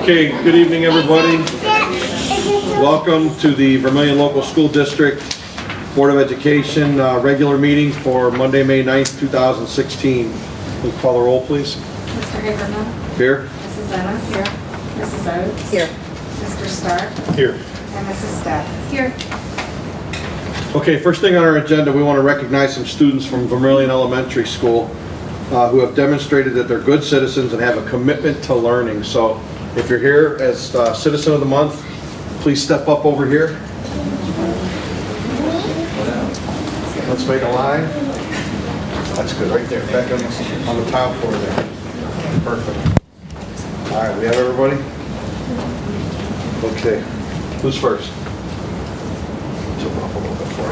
Okay, good evening, everybody. Welcome to the Vermillion Local School District Board of Education regular meeting for Monday, May 9th, 2016. Please call the roll, please. Mr. Haberman? Here. Mrs. Ennis? Here. Mrs. Oates? Here. Mr. Stark? Here. And Mrs. Stepp? Here. Okay, first thing on our agenda, we want to recognize some students from Vermillion Elementary School who have demonstrated that they're good citizens and have a commitment to learning. So if you're here as Citizen of the Month, please step up over here. Let's make a line. That's good, right there, back on the top floor there. Perfect. All right, we have everybody? Okay, who's first? Jump up a little bit for you.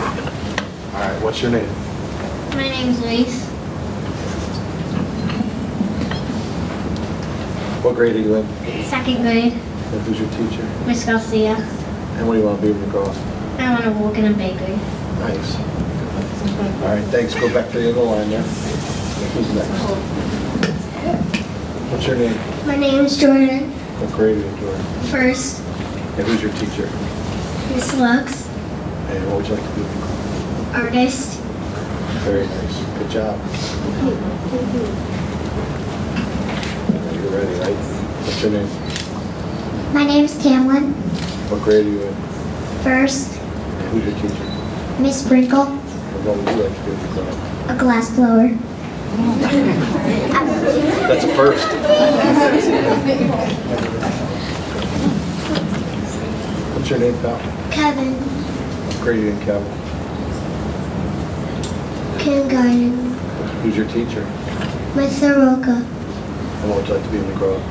All right, what's your name? My name's Luis. What grade are you in? Second grade. And who's your teacher? Miss Garcia. And what do you want to be when you grow up? I want to work in a bakery. Nice. All right, thanks. Go back to the other line there. Who's next? What's your name? My name's Jordan. What grade are you in, Jordan? First, And who's your teacher? Miss Lux. And what would you like to be when you grow up? Artist. Very nice. Good job. You're ready, right? What's your name? My name's Tamlin. What grade are you in? First, And who's your teacher? Miss Sprinkle. And what would you like to be when you grow up? A glass blower. That's a first. What's your name, pal? Kevin. What grade are you in, Calvin? Kindergarten. Who's your teacher? Miss Soroka. And what would you like to be when you grow up?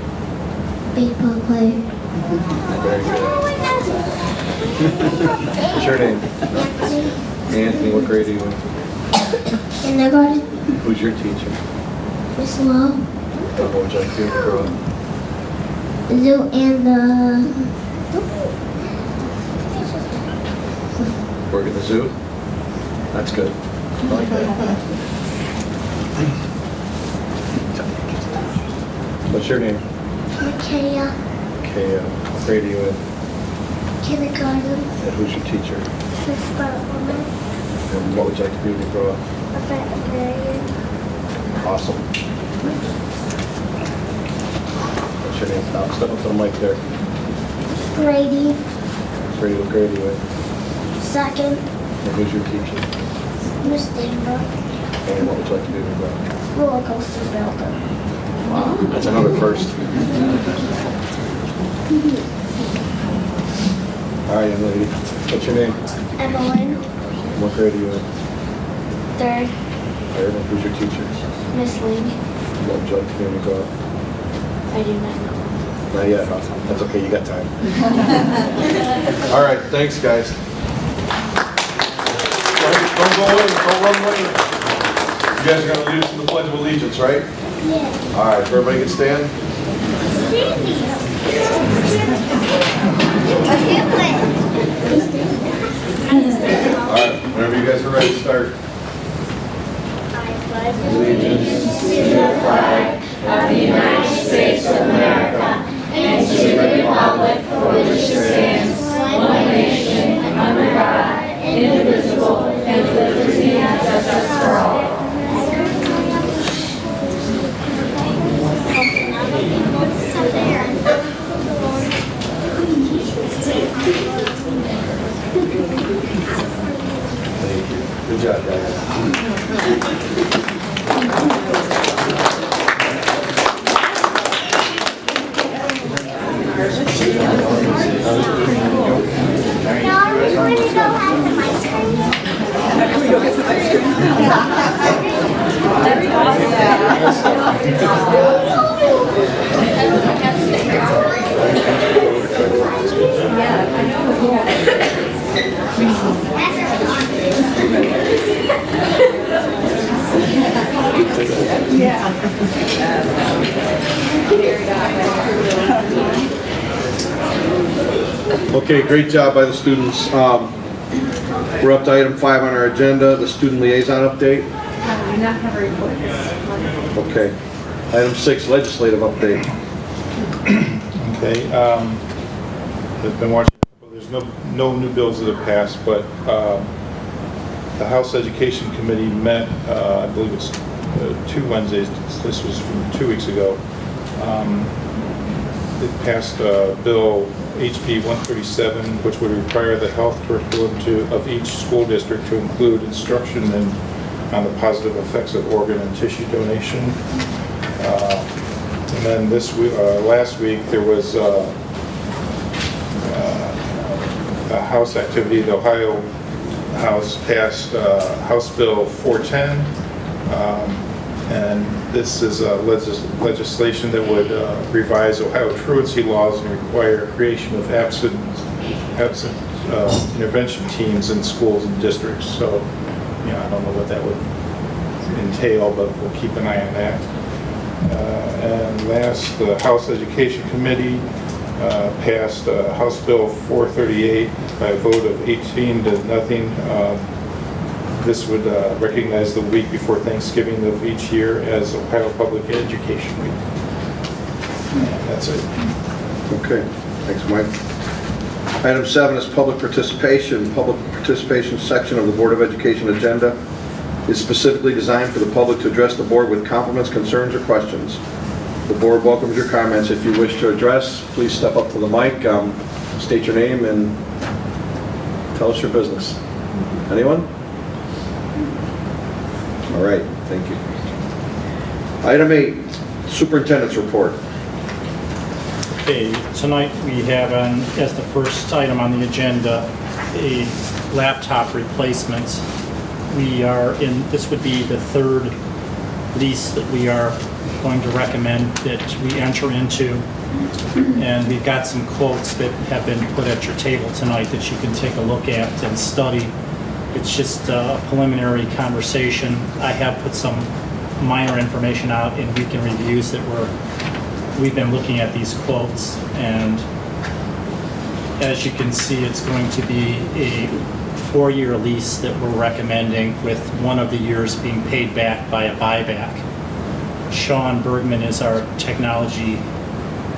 Baseball player. Very good. What's your name? Anthony. Anthony, what grade are you in? Kindergarten. Who's your teacher? Miss Lowe. And what would you like to be when you grow up? Zoo and Work at the zoo? That's good. I like that. What's your name? Micaiah. Okay, what grade are you in? Kindergarten. And who's your teacher? Miss Bartleman. And what would you like to be when you grow up? A veterinarian. Awesome. What's your name? Now, step up to the mic there. Brady. Grade, what grade are you in? Second. And who's your teacher? Miss Denver. And what would you like to be when you grow up? Roller coaster builder. Wow, that's another first. All right, young lady. What's your name? Evelyn. What grade are you in? Third. Third. And who's your teacher? Miss Lee. What would you like to be when you grow up? I do not know. Not yet, huh? That's okay, you got time. All right, thanks, guys. Don't go away, don't run away. You guys are gonna lead us in the Pledge of Allegiance, right? Yeah. All right, everybody can stand. All right, whenever you guys are ready, start. Allegiance to the flag of the United States of America and to the republic for which it stands, one nation, under God, indivisible, and with liberty and justice for all. Good job, guys. Okay, great job by the students. We're up to item 5 on our agenda, the student liaison update. We do not have a report this month. Okay. Item 6, legislative update. Okay, I've been watching, well, there's no new bills that have passed, but the House Education Committee met, I believe it's 2 Wednesdays, this was from 2 weeks ago. It passed Bill HB 137, which would require the health curriculum of each school district to include instruction on the positive effects of organ and tissue donation. And then last week, there was a House activity. The Ohio House passed House Bill 410, and this is legislation that would revise Ohio truancy laws and require creation of absent intervention teams in schools and districts. So, I don't know what that would entail, but we'll keep an eye on that. And last, the House Education Committee passed House Bill 438 by a vote of 18-0. This would recognize the week before Thanksgiving of each year as Ohio Public Education Week. And that's it. Okay, thanks, Mike. Item 7 is public participation. Public participation section of the Board of Education agenda is specifically designed for the public to address the board with compliments, concerns, or questions. The board welcomes your comments. If you wish to address, please step up to the mic, state your name, and tell us your business. Anyone? All right, thank you. Item 8, superintendent's report. Okay, tonight we have as the first item on the agenda, a laptop replacement. This would be the third lease that we are going to recommend that we enter into. And we've got some quotes that have been put at your table tonight that you can take a look at and study. It's just a preliminary conversation. I have put some minor information out in weekend reviews that we've been looking at these quotes, and as you can see, it's going to be a 4-year lease that we're recommending, with one of the years being paid back by a buyback. Sean Bergman is our technology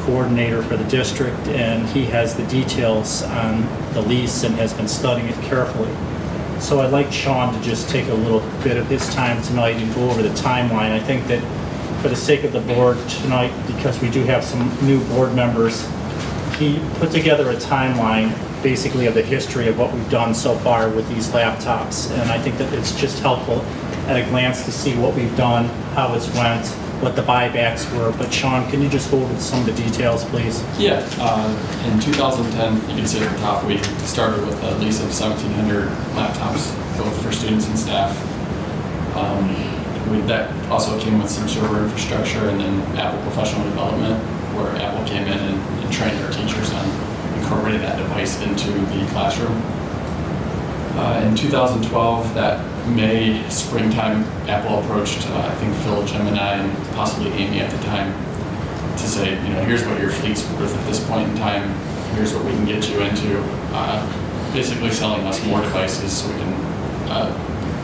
coordinator for the district, and he has the details on the lease and has been studying it carefully. So I'd like Sean to just take a little bit of his time tonight and go over the timeline. I think that for the sake of the board tonight, because we do have some new board members, he put together a timeline basically of the history of what we've done so far with these laptops. And I think that it's just helpful at a glance to see what we've done, how it's went, what the buybacks were. But Sean, can you just go over some of the details, please? Yeah, in 2010, you can see at the top, we started with a lease of 1,700 laptops, both for students and staff. That also came with some server infrastructure and then Apple Professional Development, where Apple came in and trained our teachers on incorporating that device into the classroom. In 2012, that May, springtime, Apple approached, I think, Phil Gemini and possibly Amy at the time to say, here's what your fleet's worth at this point in time, here's what we can get you into, basically selling us more devices so we can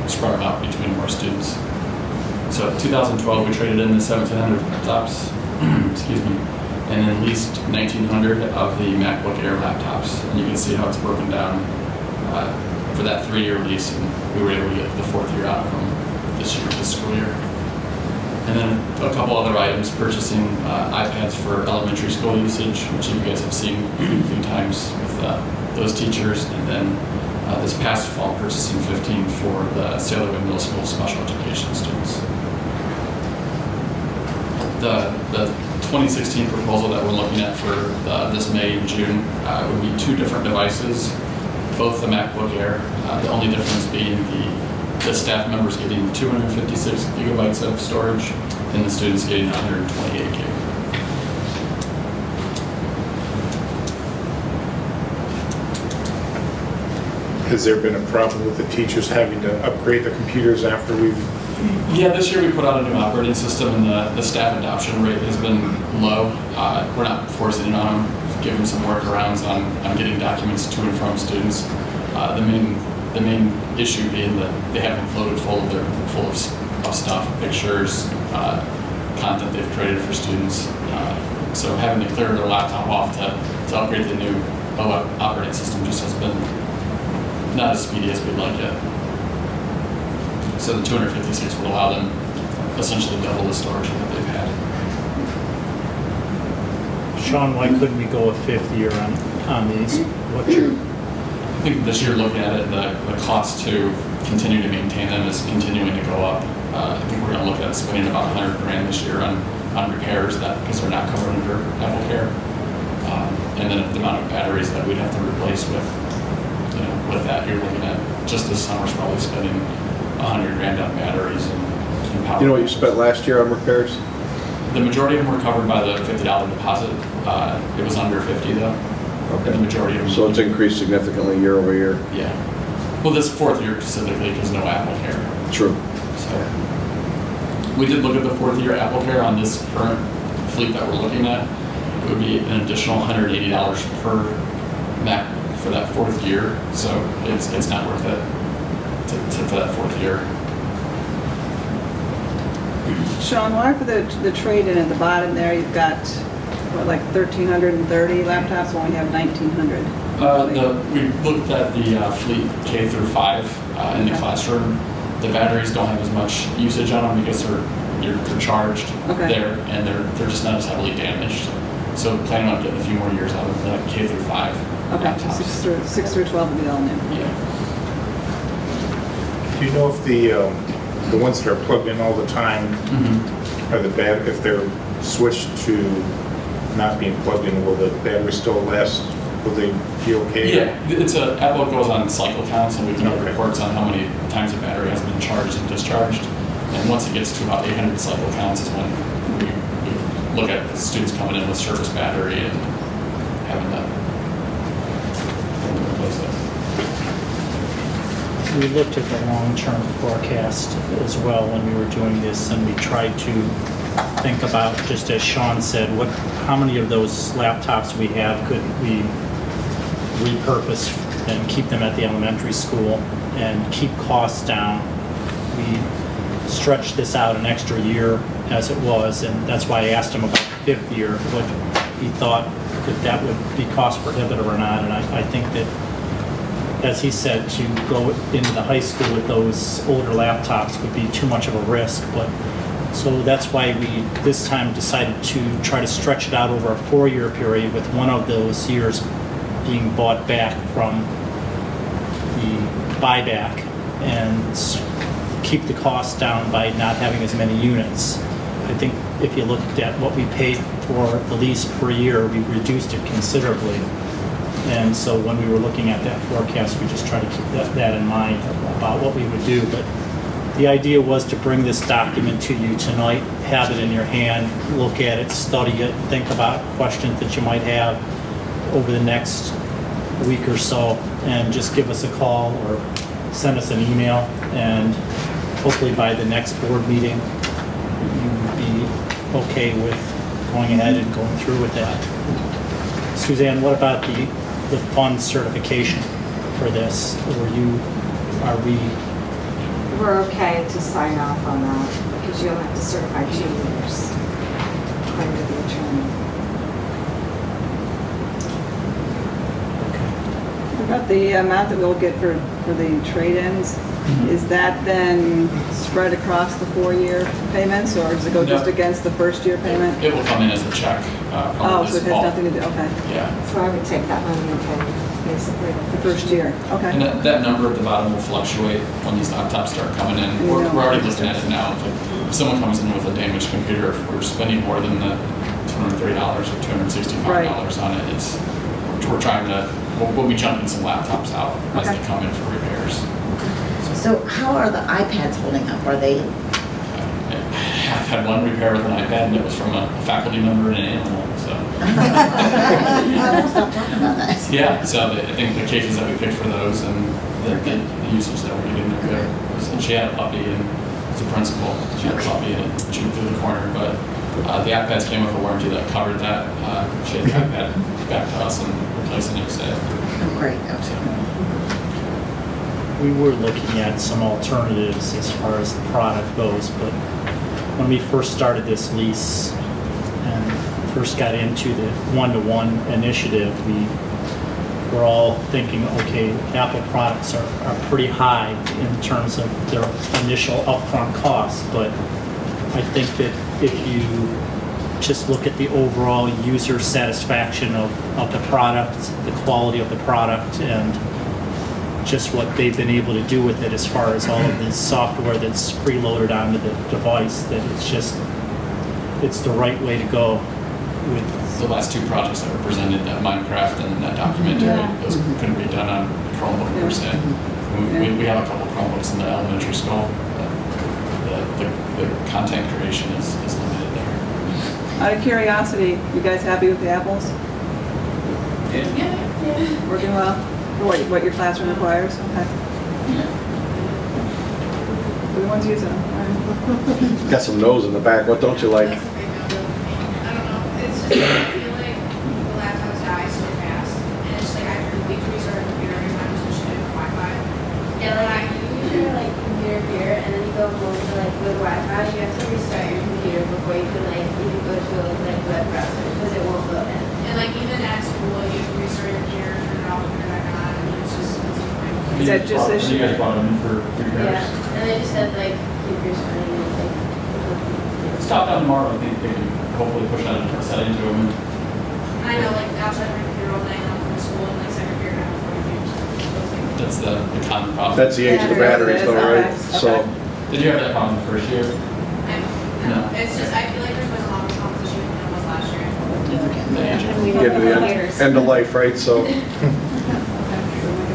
spread them out between more students. So 2012, we traded in the 1,700 laptops, excuse me, and then leased 1,900 of the MacBook Air laptops. And you can see how it's broken down for that 3-year lease, and we were able to get the 4th year out of them this school year. And then a couple other items, purchasing iPads for elementary school usage, which you guys have seen a few times with those teachers, and then this past fall purchasing 15 for the Sailorville Middle School special education students. The 2016 proposal that we're looking at for this May and June would be 2 different devices, both the MacBook Air, the only difference being the staff members getting 256 gigabytes of storage and the students getting 128 gig. Has there been a problem with the teachers having to upgrade the computers after we've... Yeah, this year we put out a new operating system, and the staff adoption rate has been low. We're not forcing it on them, giving them some workarounds on getting documents to and from students. The main issue being that they have them loaded full of stuff, pictures, content they've created for students, So having to clear their laptop off to upgrade to the new operating system just has been not as speedy as we'd like it. So the 256 will allow them essentially double the storage that they've had. Sean, why couldn't we go a fifth year on these? What's your, I think this year, looking at it, the cost to continue to maintain them is continuing to go up. I think we're going to look at spending about $100 grand this year on repairs because they're not covered under AppleCare. And then the amount of batteries that we'd have to replace with that, you're looking at just this summer's probably spending $100 grand on batteries and power. You know what you spent last year on repairs? The majority of them were covered by the $50 deposit. It was under 50 though. Okay. The majority of them. So it's increased significantly year over year. Yeah. Well, this fourth year specifically because no AppleCare. True. So we did look at the fourth year AppleCare on this current fleet that we're looking at. It would be an additional $180 per Mac for that fourth year. So it's not worth it for that fourth year. Sean, why for the trade-in at the bottom there, you've got, what, like 1,330 laptops, when we have 1,900? We looked at the fleet K through 5 in the classroom. The batteries don't have as much usage on them because they're charged there, and they're just not as heavily damaged. So planning on getting a few more years out of the K through 5 Okay, laptops. 6 through 12 will be all new. Yeah. Do you know if the ones that are plugged in all the time are the bad, if they're switched to not being plugged in, will the battery still last? Will they be okay? Yeah, Apple goes on cycle counts, and we can get Okay. reports on how many times the battery has been charged and discharged. And once it gets to about 800 cycle counts is when we look at the students coming in with surface battery and having to replace it. we looked at the long-term forecast as well when we were doing this, and we tried to think about, just as Sean said, how many of those laptops we have could we repurpose and keep them at the elementary school and keep costs down. We stretched this out an extra year as it was, and that's why I asked him about the fifth year, what he thought that would be cost prohibitive or not. And I think that, as he said, to go into the high school with those older laptops would be too much of a risk. But so that's why we this time decided to try to stretch it out over a 4-year period, with one of those years being bought back from the buyback, and keep the cost down by not having as many units. I think if you looked at what we paid for the lease per year, we reduced it considerably. And so when we were looking at that forecast, we just tried to keep that in mind about what we would do. But the idea was to bring this document to you tonight, have it in your hand, look at it, study it, think about questions that you might have over the next week or so, and just give us a call or send us an email, and hopefully by the next board meeting, you would be okay with going ahead and going through with that. Suzanne, what about the fund certification for this? We're okay to sign off on that because you'll have to certify 2 years under the attorney. About the amount that we'll get for the trade-ins, is that then spread across the 4-year payments, or does it go just No. against the first year payment? It will come in as a check. Oh, probably so this it has fall. nothing to do, okay. Yeah. So I would take that money and pay basically The first year, And okay. that number at the bottom will fluctuate when these laptops start coming in. And We're you know already what looking at it now. If someone comes in with a damaged computer, if we're spending more than the $230 or $265 on it, we're trying to, we'll be jumping some laptops out as they Okay. come in for repairs. So how are the iPads holding up? Are they, I've had one repair with an iPad, and it was from a faculty member and an animal, so. stop talking about that. Yeah, so I think the cases that we picked for those and the usage that we're getting, they're good. And she had a puppy, and as a principal, she had a puppy, and it chewed through the corner, but the iPads came with a warranty that covered that. She had the iPad back to us and replaced it next day. Oh, great, okay. We were looking at some alternatives as far as the product goes, but when we first started this lease, and first got into the one-to-one initiative, we were all thinking, okay, Apple products are pretty high in terms of their initial upfront costs, but I think that if you just look at the overall user satisfaction of the product, the quality of the product, and just what they've been able to do with it as far as all of this software that's preloaded onto the device, that it's the right way to go with. The last two projects that were presented, that Minecraft and that documentary, Yeah. those couldn't be done on Chromebook per se. We have a couple Chromebooks in the elementary school. The content creation is limited there. Out of curiosity, you guys happy with the apples? Working well? For what your classroom requires? Okay. We're the ones using them. All right. Got some nose in the back, what don't you like? That's a big deal for me. I don't know, it's just, I feel like the laptops die so fast, and it's just like after a week, we start a computer, every time we switch to Wi-Fi. Yeah, like you use your like computer here, and then you go home to like with Wi-Fi, you have to restart your computer before you can like even go to a like web browser because it won't load in. And like even at school, you can restart your computer, turn it off, turn it back on, and it's just, it's fine. Is that just this You year? guys brought them in for repairs? Yeah, and they just said like keep your running and like. Stop down tomorrow, I think they can hopefully push that into a setting to them. I know, like outside my computer all day, I'm from school, and like second period, I have 40 games. That's the common problem. That's the age of the batteries though, right? Okay. So, Did you have that problem the first year? No, it's just, I feel like there's been a lot of competition than there was last year. The age of- get to the end of life, right? So, And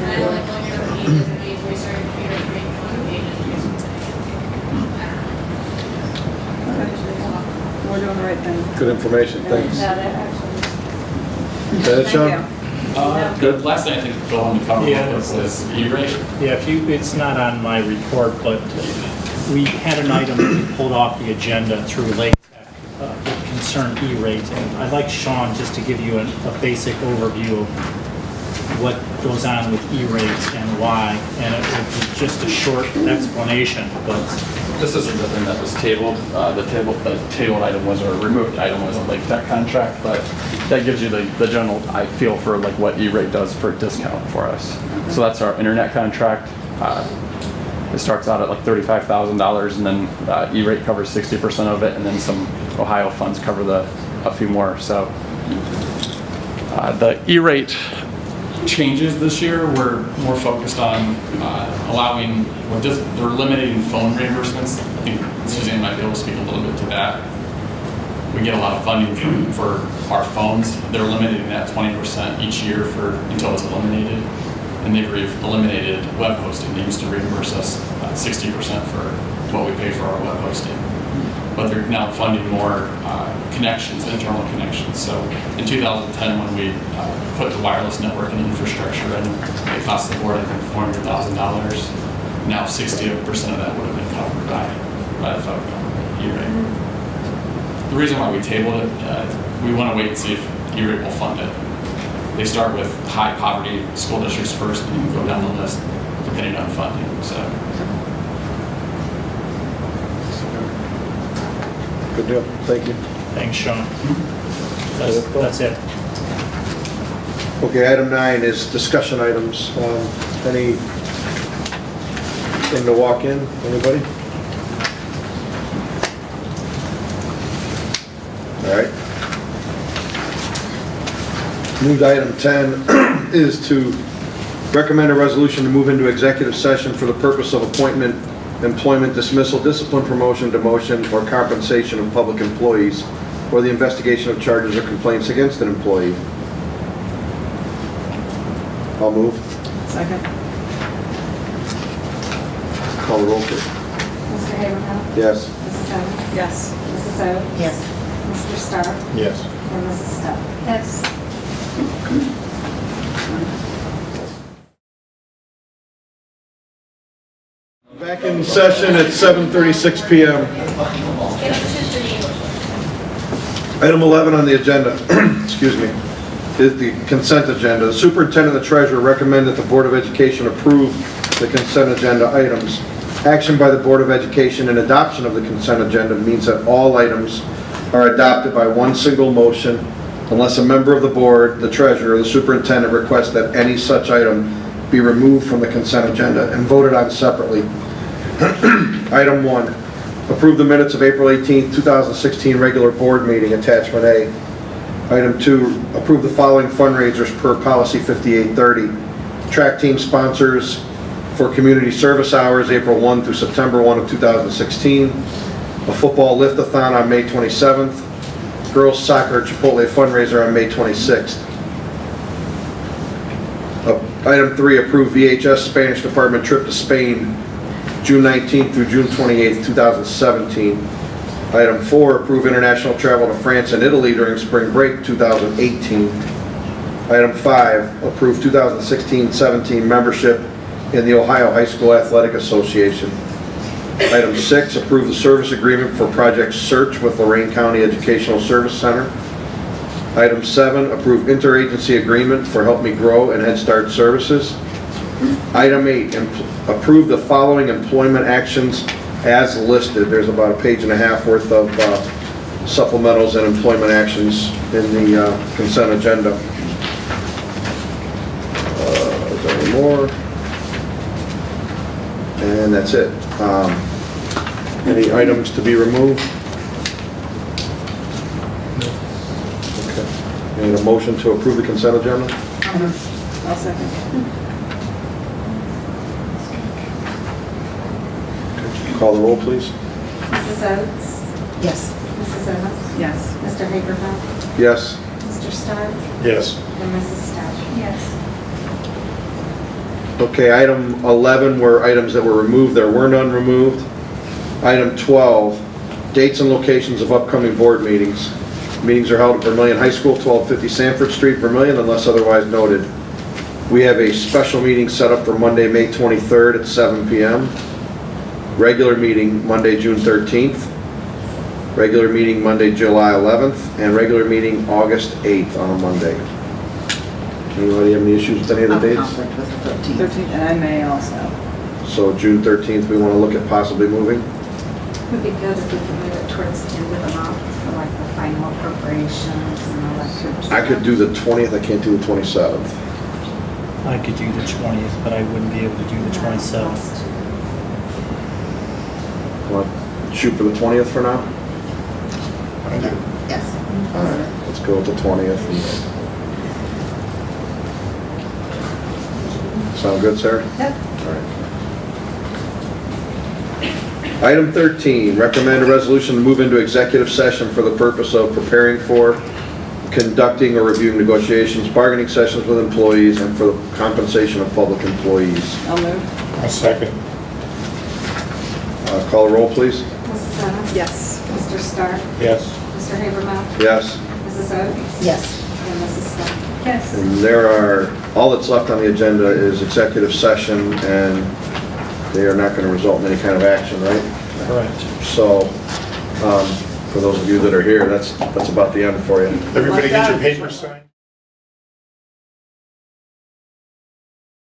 I know like going through the pages and you restart your computer, create one page, and do something. I don't know. Okay. We're doing the right thing. good information, thanks. Yeah, they're actually. Is that it, Sean? Thank The last thing I think Phil wanted to cover Yeah. was this E-rate. Yeah, it's not on my report, but we had an item that we pulled off the agenda through Lake Tech that concerned E-rate. And I'd like Sean just to give you a basic overview of what goes on with E-rate and why. And it would be just a short explanation, but This isn't the thing that was tabled. The tabled item was, or removed item was a Lake Tech contract, but that gives you the general feel for like what E-rate does for discount for us. So that's our internet contract. It starts out at like $35,000, and then E-rate covers 60% of it, and then some Ohio funds cover a few more. So the E-rate changes this year. We're more focused on allowing, they're limiting phone reimbursements. I think Suzanne might be able to speak a little bit to that. We get a lot of funding for our phones. They're limiting that 20% each year until it's eliminated. And they've eliminated web hosting. They used to reimburse us 60% for what we pay for our web hosting. But they're now funding more connections, internal connections. So in 2010, when we put the wireless network and infrastructure in, it cost the board, I think, $400,000. Now 60% of that would have been covered by the federal government, E-rate. The reason why we tabled it, we want to wait and see if E-rate will fund it. They start with high poverty school districts first and go down the list depending on funding. So Good deal, thank you. thanks, Sean. That's it. Okay, item 9 is discussion items. Anything to walk in, anybody? All right. Moved to item 10 is to recommend a resolution to move into executive session for the purpose of appointment, employment dismissal, discipline, promotion, demotion, or compensation of public employees, or the investigation of charges or complaints against an employee. I'll move. Second. Call the roll, please. Mr. Habermill? Yes. Mrs. Evans? Yes. Mrs. Oates? Yes. Mr. Starr? Yes. And Mrs. Step? Yes. Back in session at 7:36 PM. Item 11 on the agenda, excuse me, is the consent agenda. The superintendent and the treasurer recommend that the Board of Education approve the consent agenda items. Action by the Board of Education and adoption of the consent agenda means that all items are adopted by one single motion unless a member of the board, the treasurer, or the superintendent requests that any such item be removed from the consent agenda and voted on separately. Item 1, approve the minutes of April 18, 2016 regular board meeting, attachment A. Item 2, approve the following fundraisers per policy 5830. Track team sponsors for community service hours, April 1 through September 1 of 2016. A football lift-a-thon on May 27th. Girls soccer Chipotle fundraiser on May 26th. Item 3, approve VHS Spanish Department trip to Spain, June 19th through June 28th, 2017. Item 4, approve international travel to France and Italy during spring break 2018. Item 5, approve 2016-17 membership in the Ohio High School Athletic Association. Item 6, approve the service agreement for Project Search with Lorraine County Educational Service Center. Item 7, approve interagency agreement for Help Me Grow and Head Start services. Item 8, approve the following employment actions as listed. There's about a page and a half worth of supplementals and employment actions in the consent agenda. Is there any more? And that's it. Any items to be removed? Okay. Need a motion to approve the consent agenda? I'll second. Call the roll, please. Mrs. Oates? Yes. Mrs. Ennis? Yes. Mr. Habermill? Yes. Mr. Stark? Yes. And Mrs. Stowers? Yes. Okay, item 11 were items that were removed. There were none removed. Item 12, dates and locations of upcoming board meetings. Meetings are held at Vermillion High School, 1250 Sanford Street, Vermillion, unless otherwise noted. We have a special meeting set up for Monday, May 23rd at 7 p.m. Regular meeting Monday, June 13th. Regular meeting Monday, July 11th. And regular meeting August 8th on a Monday. Anybody have any issues with any of the dates? Conflict with the 13th. 13th, and I may also. So June 13th, we want to look at possibly moving. Would be good if we could move it towards the end of the month for like the final appropriations and all that good stuff. I could do the 20th, I can't do the 27th. I could do the 20th, but I wouldn't be able to do the 27th. Want to shoot for the 20th for now? Yes. All right, let's go with the 20th. Sound good, Sarah? Yep. All right. Item 13, recommend a resolution to move into executive session for the purpose of preparing for, conducting or reviewing negotiations, bargaining sessions with employees, and for the compensation of public employees. I'll move. A second. Call a roll, please. Mrs. Ennis? Yes. Mr. Stark? Yes. Mr. Habermill? Yes. Mrs. Oates? Yes. And Mrs. Stowers? Yes. And there are, all that's left on the agenda is executive session, and they are not going to result in any kind of action, right? Correct. So, for those of you that are here, that's about the end for you. Everybody get your papers signed?